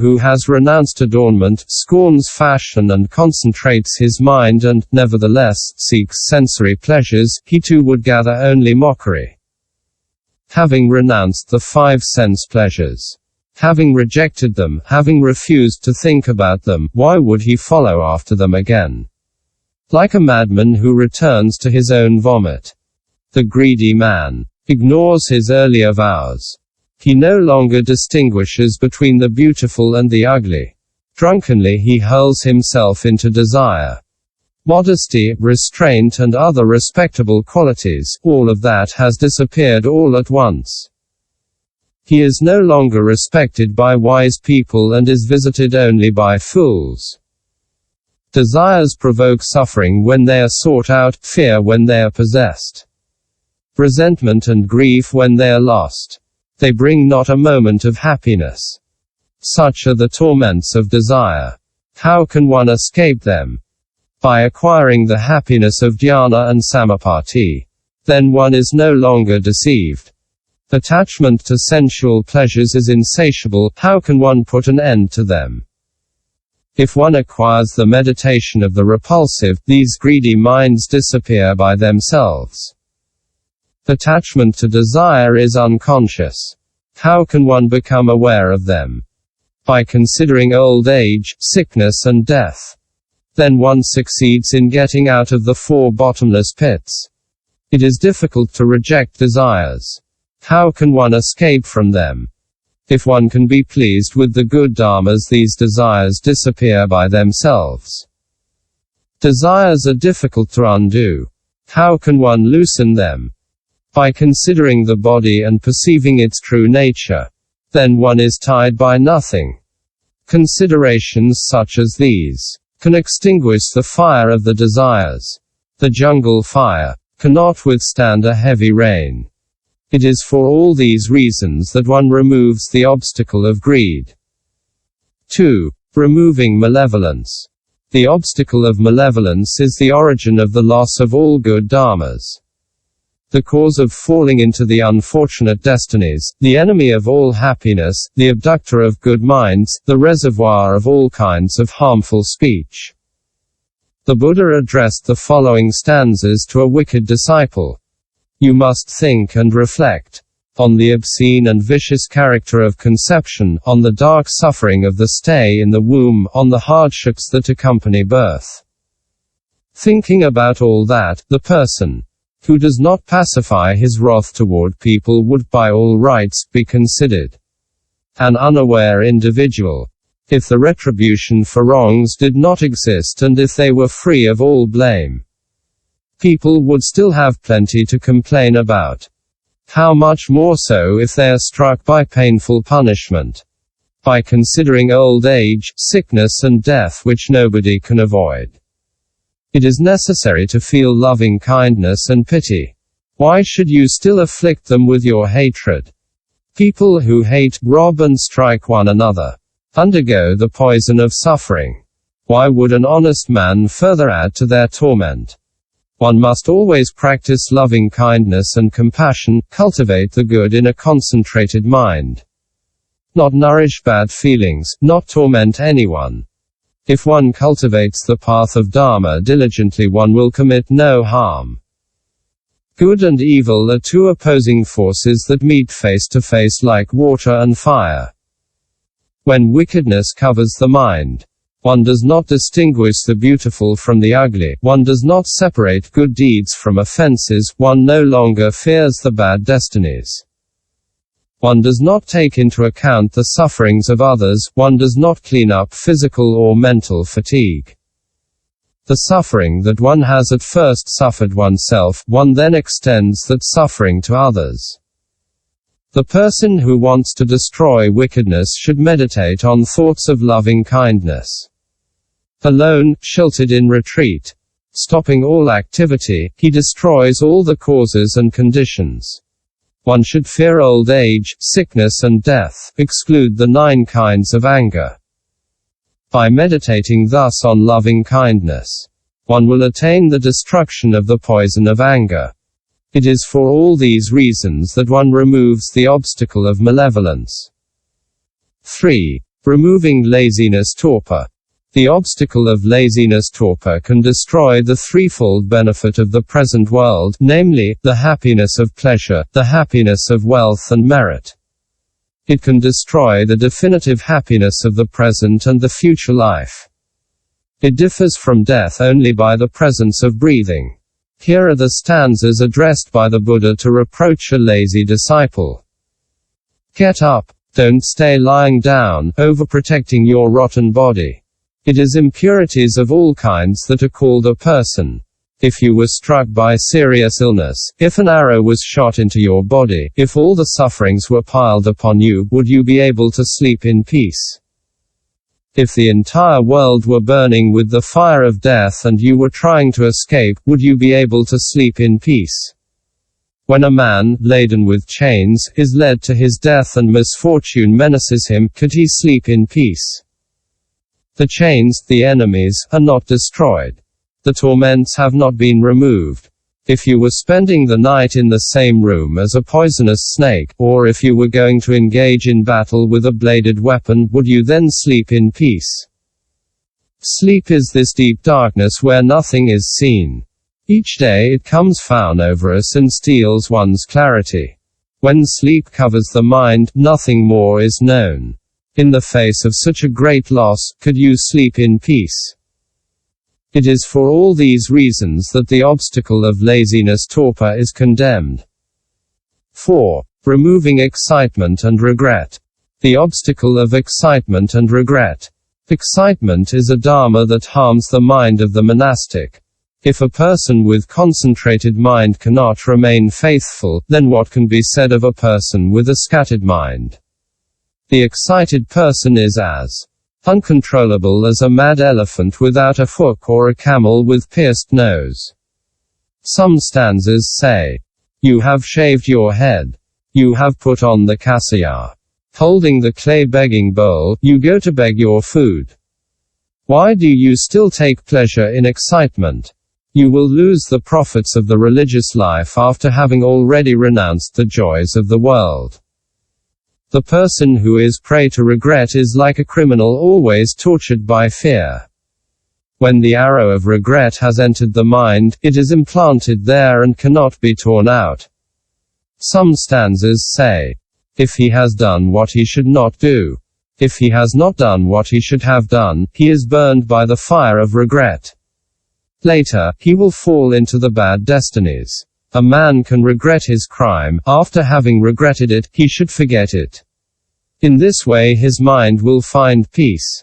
who has renounced adornment, scorns fashion and concentrates his mind and, nevertheless, seeks sensory pleasures, he too would gather only mockery. Having renounced the 5 sense pleasures, having rejected them, having refused to think about them, why would he follow after them again? Like a madman who returns to his own vomit. The greedy man ignores his earlier vows. He no longer distinguishes between the beautiful and the ugly. Drunkenly he hurls himself into desire. Modesty, restraint and other respectable qualities, all of that has disappeared all at once. He is no longer respected by wise people and is visited only by fools. Desires provoke suffering when they are sought out, fear when they are possessed, resentment and grief when they are lost. They bring not a moment of happiness. Such are the torments of desire. How can one escape them? By acquiring the happiness of dhyana and samapatti. Then one is no longer deceived. Attachment to sensual pleasures is insatiable. How can one put an end to them? If one acquires the meditation of the repulsive, these greedy minds disappear by themselves. Attachment to desire is unconscious. How can one become aware of them? By considering old age, sickness and death. Then one succeeds in getting out of the 4 bottomless pits. It is difficult to reject desires. How can one escape from them? If one can be pleased with the good dharmas, these desires disappear by themselves. Desires are difficult to undo. How can one loosen them? By considering the body and perceiving its true nature. Then one is tied by nothing. Considerations such as these can extinguish the fire of the desires. The jungle fire cannot withstand a heavy rain. It is for all these reasons that one removes the obstacle of greed. 2. Removing malevolence. The obstacle of malevolence is the origin of the loss of all good dharmas. The cause of falling into the unfortunate destinies, the enemy of all happiness, the abductor of good minds, the reservoir of all kinds of harmful speech. The Buddha addressed the following stanzas to a wicked disciple. You must think and reflect on the obscene and vicious character of conception, on the dark suffering of the stay in the womb, on the hardships that accompany birth. Thinking about all that, the person who does not pacify his wrath toward people would by all rights be considered an unaware individual. If the retribution for wrongs did not exist and if they were free of all blame, people would still have plenty to complain about. How much more so if they are struck by painful punishment. By considering old age, sickness and death which nobody can avoid. It is necessary to feel loving kindness and pity. Why should you still afflict them with your hatred? People who hate, rob and strike one another undergo the poison of suffering. Why would an honest man further add to their torment? One must always practice loving kindness and compassion, cultivate the good in a concentrated mind. Not nourish bad feelings, not torment anyone. If one cultivates the path of Dharma diligently, one will commit no harm. Good and evil are 2 opposing forces that meet face to face like water and fire. When wickedness covers the mind, one does not distinguish the beautiful from the ugly, one does not separate good deeds from offenses, one no longer fears the bad destinies. One does not take into account the sufferings of others, one does not clean up physical or mental fatigue. The suffering that one has at first suffered oneself, one then extends that suffering to others. The person who wants to destroy wickedness should meditate on thoughts of loving kindness. Alone, sheltered in retreat, stopping all activity, he destroys all the causes and conditions. One should fear old age, sickness and death, exclude the 9 kinds of anger. By meditating thus on loving kindness, one will attain the destruction of the poison of anger. It is for all these reasons that one removes the obstacle of malevolence. 3. Removing laziness-torpor. The obstacle of laziness-torpor can destroy the threefold benefit of the present world, namely, the happiness of pleasure, the happiness of wealth and merit. It can destroy the definitive happiness of the present and the future life. It differs from death only by the presence of breathing. Here are the stanzas addressed by the Buddha to reproach a lazy disciple. Get up, don't stay lying down, overprotecting your rotten body. It is impurities of all kinds that are called a person. If you were struck by serious illness, if an arrow was shot into your body, if all the sufferings were piled upon you, would you be able to sleep in peace? If the entire world were burning with the fire of death and you were trying to escape, would you be able to sleep in peace? When a man, laden with chains, is led to his death and misfortune menaces him, could he sleep in peace? The chains, the enemies, are not destroyed. The torments have not been removed. If you were spending the night in the same room as a poisonous snake, or if you were going to engage in battle with a bladed weapon, would you then sleep in peace? Sleep is this deep darkness where nothing is seen. Each day it comes fown over us and steals one's clarity. When sleep covers the mind, nothing more is known. In the face of such a great loss, could you sleep in peace? It is for all these reasons that the obstacle of laziness-torpor is condemned. 4. Removing excitement and regret. The obstacle of excitement and regret. Excitement is a dharma that harms the mind of the monastic. If a person with concentrated mind cannot remain faithful, then what can be said of a person with a scattered mind? The excited person is as uncontrollable as a mad elephant without a hook or a camel with pierced nose. Some stanzas say, "You have shaved your head. You have put on the kasaya. Holding the clay begging bowl, you go to beg your food. Why do you still take pleasure in excitement? You will lose the profits of the religious life after having already renounced the joys of the world." The person who is prey to regret is like a criminal always tortured by fear. When the arrow of regret has entered the mind, it is implanted there and cannot be torn out. Some stanzas say, "If he has done what he should not do, if he has not done what he should have done, he is burned by the fire of regret. Later, he will fall into the bad destinies." A man can regret his crime. After having regretted it, he should forget it. In this way his mind will find peace.